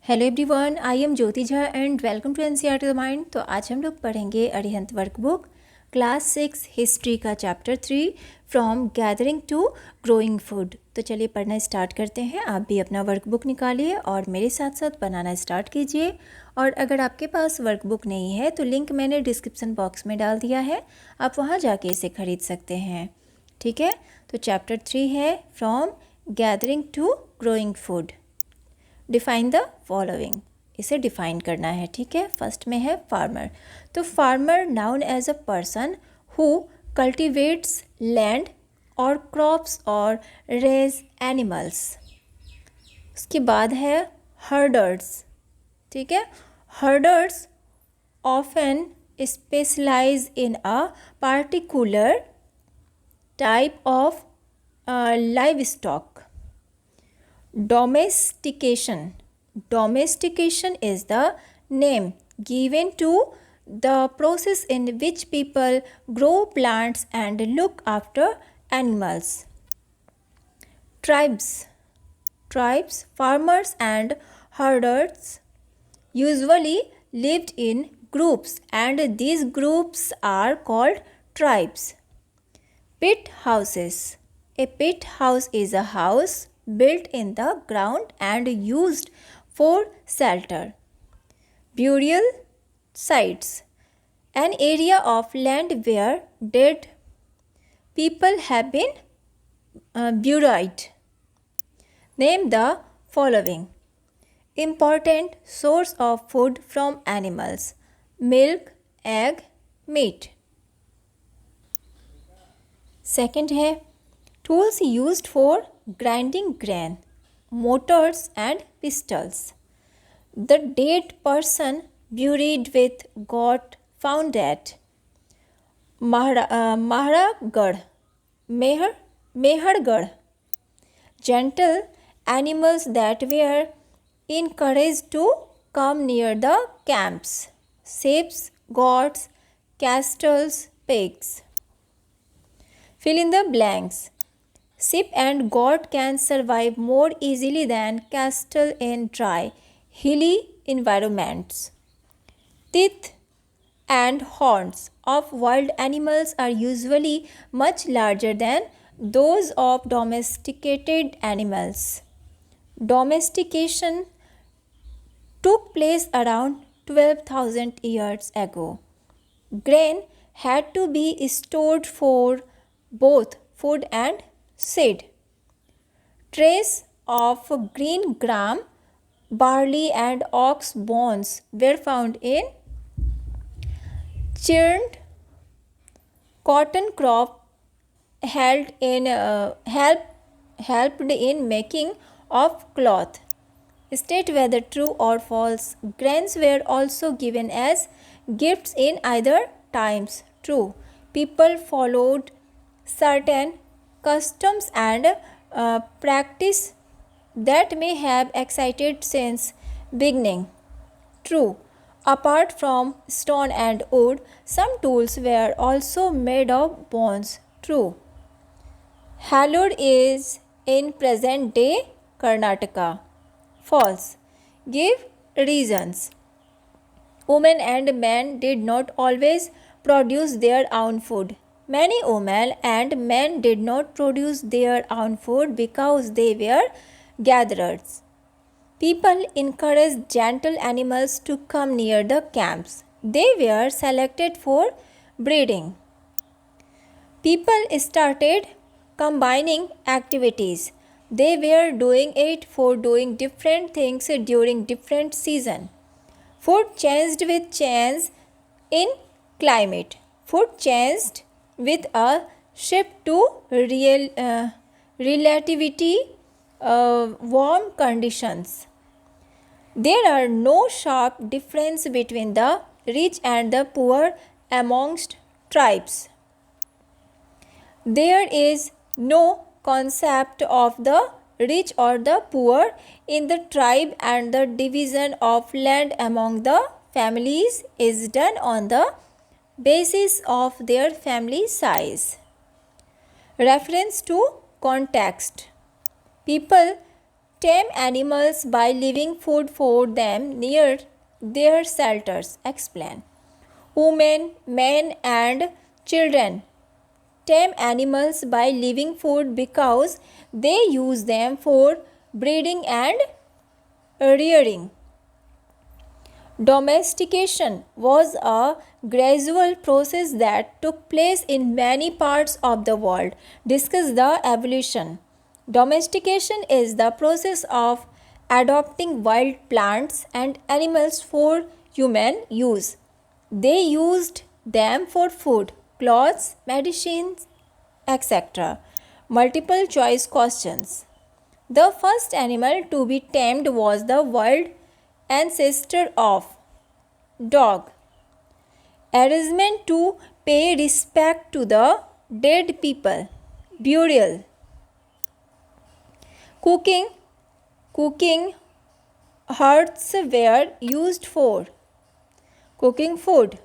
Hello everyone, I am Jyoti Jha and welcome to NCERT the mind. तो आज हम लोग पढ़ेंगे अरिहंत वर्कबुक क्लास 6 हिस्ट्री का chapter 3 from gathering to growing food. तो चलिए पढ़ना स्टार्ट करते हैं। आप भी अपना वर्कबुक निकालिए और मेरे साथ साथ बनाना स्टार्ट कीजिए। और अगर आपके पास वर्कबुक नहीं है तो लिंक मैंने डिस्क्रिप्सन बॉक्स में डाल दिया है, आप वहाँ जाके इसे ख़रीद सकते हैं। ठीक है, तो चैप्टर 3 है from gathering to growing food. Define the following, इसे डिफाइन करना है। ठीक है, फर्स्ट में है फार्मर। तो farmer noun as a person who cultivates land और क्रॉप्स और रेज एनिमल्स। उसके बाद है हर्डर्स। ठीक है, herders often specialise in a particular type of livestock. Domestication. Domestication is the name given to the process in which people grow plants and look after animals. Tribes. Tribes, farmers and herders usually lived in groups, and these groups are called tribes. Pit houses. A pit house is a house built in the ground and used for shelter. Burial sites. An area of land where dead people have been buried. Name the following important source of food from animals: milk, egg, meat. Second है tools used for grinding grain, mortars and pestles. The dead person buried with got found at Mehargarh. Gentle animals that were encouraged to come near the camps: sheep, goats, castles, pigs. Fill in the blanks. Sheep and goat can survive more easily than cattle in dry, hilly environments. Teeth and horns of wild animals are usually much larger than those of domesticated animals. Domestication took place around 12,000 years ago. Grain had to be stored for both food and seed. Traces of green gram, barley and ox bones were found in churned cotton crop helped in making of cloth. State whether true or false. Grains were also given as gifts in either times. True. People followed certain customs and practice that may have existed since beginning. True. Apart from stone and wood, some tools were also made of bones. True. Hallowed is in present day Karnataka. False. Give reasons. Women and men did not always produce their own food. Many women and men did not produce their own food because they were gatherers. People encouraged gentle animals to come near the camps. They were selected for breeding. People started combining activities. They were doing it for doing different things during different seasons. Food changed with change in climate. Food changed with a shift to relatively warm conditions. There are no sharp difference between the rich and the poor amongst tribes. There is no concept of the rich or the poor in the tribe, and the division of land among the families is done on the basis of their family size. Reference to context. People tame animals by leaving food for them near their shelters. Explain. Women, men, and children tame animals by leaving food because they use them for breeding and rearing. Domestication was a gradual process that took place in many parts of the world. Discuss the evolution. Domestication is the process of adopting wild plants and animals for human use. They used them for food, clothes, medicines, etc. Multiple choice questions. The first animal to be tamed was the wild ancestor of dog. Arrangement to pay respect to the dead people. Burial. Cooking hearths were used for cooking food.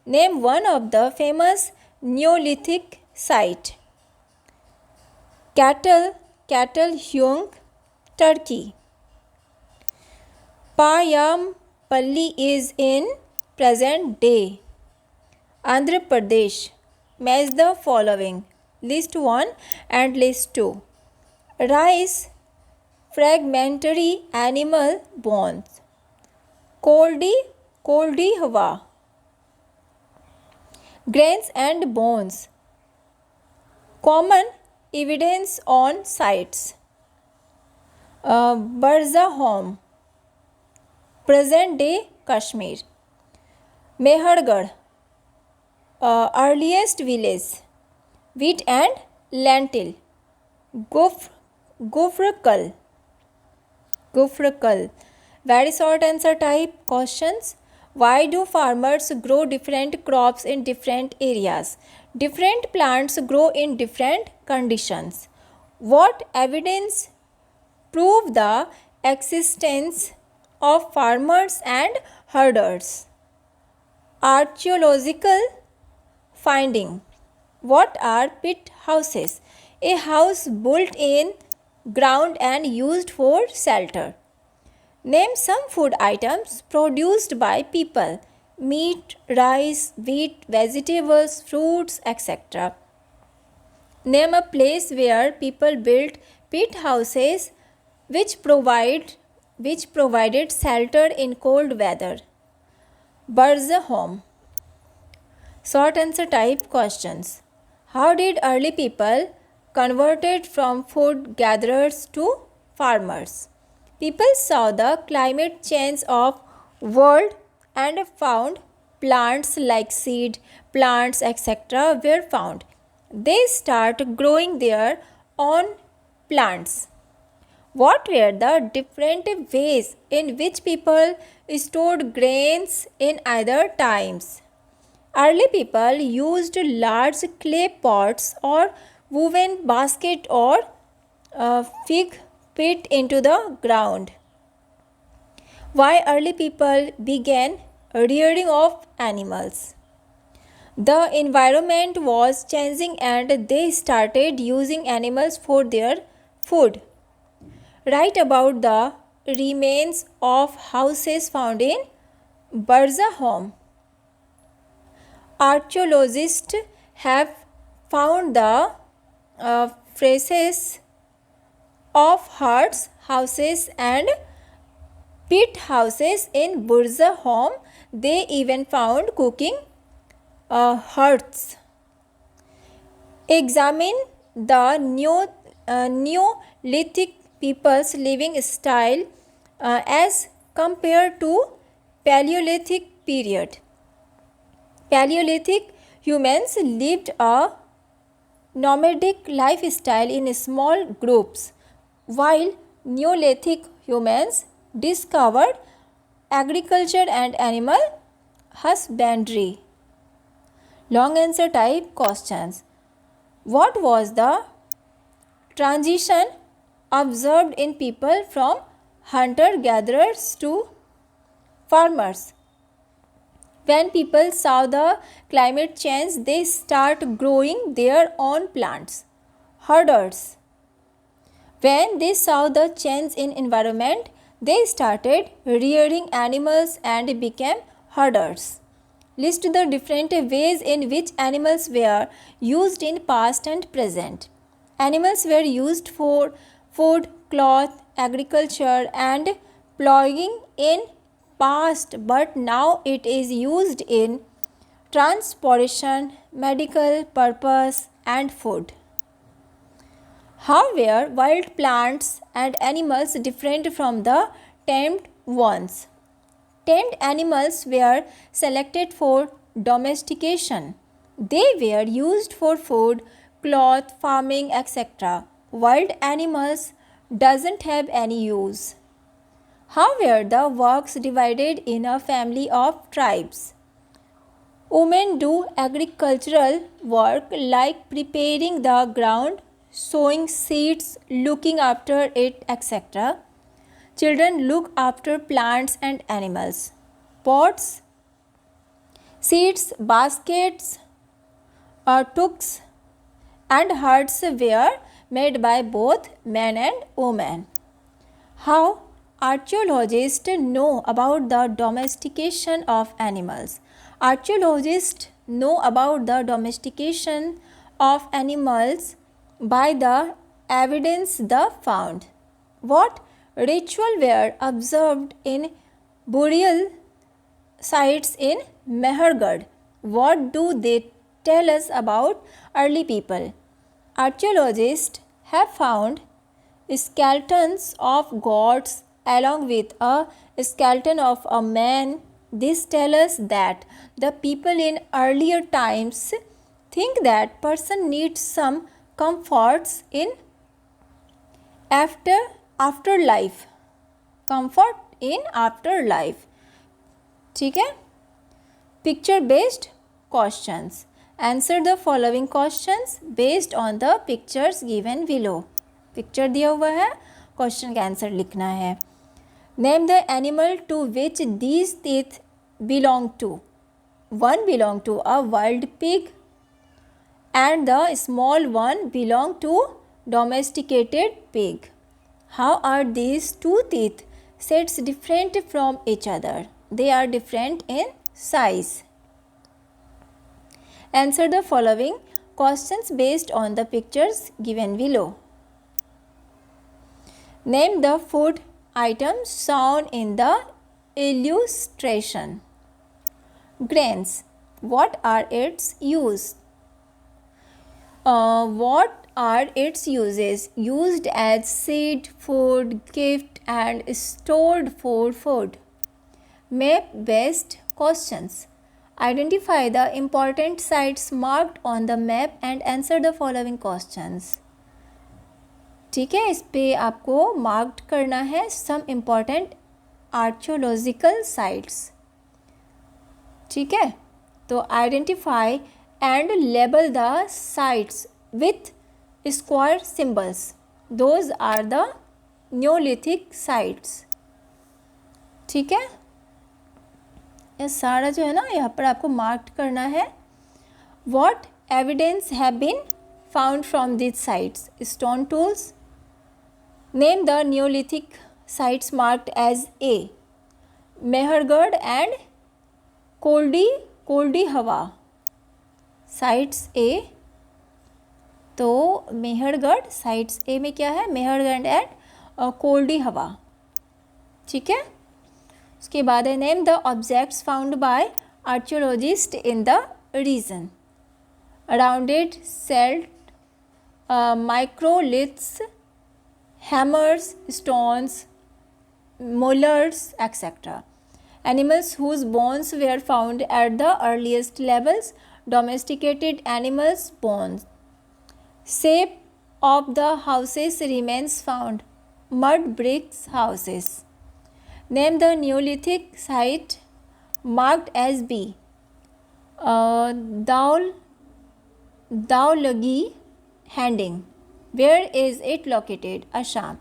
Name one of the famous Neolithic site. Cattle hung, Turkey. Payampalli is in present day Andhra Pradesh. Match the following. List 1 and list 2. Rice, fragmentary animal bones. Koldi Hawa. Grains and bones. Common evidence on sites. Barza home. Present day Kashmir. Mehergarh, earliest village. Wheat and lentil. Gufrakal. Very short answer type questions. Why do farmers grow different crops in different areas? Different plants grow in different conditions. What evidence prove the existence of farmers and herders? Archaeological finding. What are pit houses? A house built in ground and used for shelter. Name some food items produced by people. Meat, rice, wheat, vegetables, fruits, etc. Name a place where people built pit houses which provided shelter in cold weather. Barza home. Short answer type questions. How did early people converted from food gatherers to farmers? People saw the climate change of world and found plants like seed, plants, etc. were found. They start growing their own plants. What were the different ways in which people stored grains in either times? Early people used large clay pots or woven basket or fig pit into the ground. Why early people began rearing of animals? The environment was changing and they started using animals for their food. Write about the remains of houses found in Barza home. Archaeologists have found the traces of huts, houses and pit houses in Burza home. They even found cooking huts. Examine the Neolithic people's living style as compared to Paleolithic period. Paleolithic humans lived a nomadic lifestyle in small groups, while Neolithic humans discovered agriculture and animal husbandry. Long answer type questions. What was the transition observed in people from hunter-gatherers to farmers? When people saw the climate change, they start growing their own plants. Herders. When they saw the change in environment, they started rearing animals and became herders. List the different ways in which animals were used in past and present. Animals were used for food, cloth, agriculture and ploughing in past, but now it is used in transportation, medical purpose and food. How were wild plants and animals different from the tamed ones? Tamed animals were selected for domestication. They were used for food, cloth, farming, etc. Wild animals doesn't have any use. How were the works divided in a family of tribes? Women do agricultural work like preparing the ground, sowing seeds, looking after it, etc. Children look after plants and animals. Pots, seeds, baskets, tools, and huts were made by both men and women. How archaeologists know about the domestication of animals? Archaeologists know about the domestication of animals by the evidence they found. What ritual were observed in burial sites in Mehergarh? What do they tell us about early people? Archaeologists have found skeletons of gods along with a skeleton of a man. This tells us that the people in earlier times think that person needs some comforts in afterlife. Comfort in afterlife. ठीक है? Picture based questions. Answer the following questions based on the pictures given below. Picture दिया हुआ है, question का answer लिखना है. Name the animal to which these teeth belong to. One belong to a wild pig and the small one belong to domesticated pig. How are these two teeth sets different from each other? They are different in size. Answer the following questions based on the pictures given below. Name the food items shown in the illustration. Grains. What are its use? What are its uses? Used as seed, food, gift and stored for food. Map based questions. Identify the important sites marked on the map and answer the following questions. ठीक है, इस पे आपको marked करना है some important archaeological sites. ठीक है, तो identify and label the sites with square symbols. Those are the Neolithic sites. ठीक है, ये सारा जो है ना यहाँ पर आपको मार्क्ड करना है. What evidence have been found from this sites? Stone tools. Name the Neolithic sites marked as A. Mehergarh and Koldi Hawa. Sites A. तो मेहरगढ़ साइट्स ए में क्या है? मेहरगढ़ एंड कोल्डी हवा. ठीक है, उसके बाद है name the objects found by archaeologist in the region. Rounded sealed microliths, hammers, stones, molars, etc. Animals whose bones were found at the earliest levels. Domesticated animals' bones. Shape of the houses remains found. Mud bricks houses. Name the Neolithic site marked as B. Daulagi Handing. Where is it located? Assam.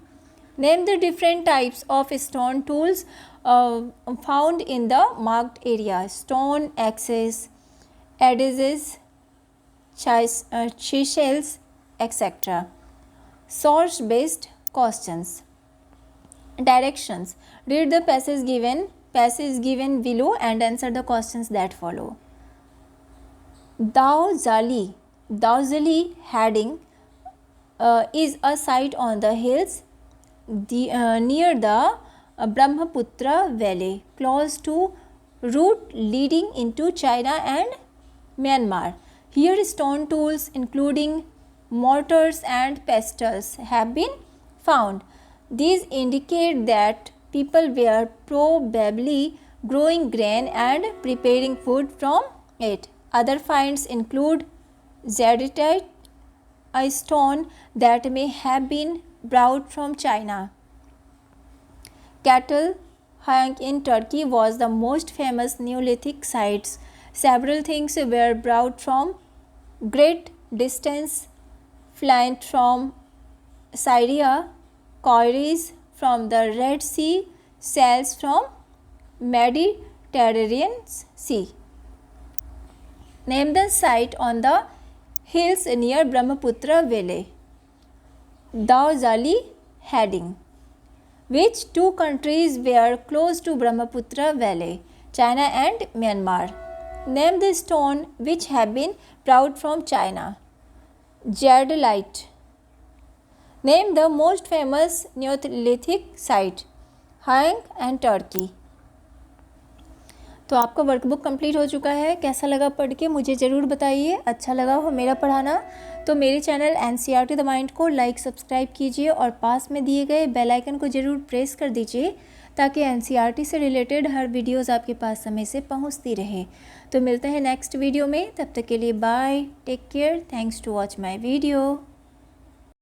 Name the different types of stone tools found in the marked area. Stone axes, adzes, chisels, etc. Source based questions. Directions. Read the passage given below and answer the questions that follow. Daozali heading is a site on the hills near the Brahmaputra Valley, close to route leading into China and Myanmar. Here stone tools including mortars and pestles have been found. These indicate that people were probably growing grain and preparing food from it. Other finds include zeolite, a stone that may have been brought from China. Cattle hung in Turkey was the most famous Neolithic site. Several things were brought from great distance, flint from Syria, cowries from the Red Sea, shells from Mediterranean Sea. Name the site on the hills near Brahmaputra Valley. Daozali heading. Which two countries were close to Brahmaputra Valley? China and Myanmar. Name the stone which have been brought from China. Zeolite. Name the most famous Neolithic site. Hang and Turkey. तो आपका workbook complete हो चुका है. कैसा लगा पढ़ के मुझे ज़रूर बताइए. अच्छा लगा हो मेरा पढ़ाना तो मेरे चैनल NCERT द माइंड को लाइक सब्सक्राइब कीजिए और पास में दिए गए बेल आइकन को ज़रूर प्रेस कर दीजिए ताकि NCERT से रिलेटेड हर वीडियोस आपके पास समय से पहुंचती रहे. तो मिलते हैं नेक्स्ट वीडियो में. तब तक के लिए bye. Take care. Thanks to watch my video.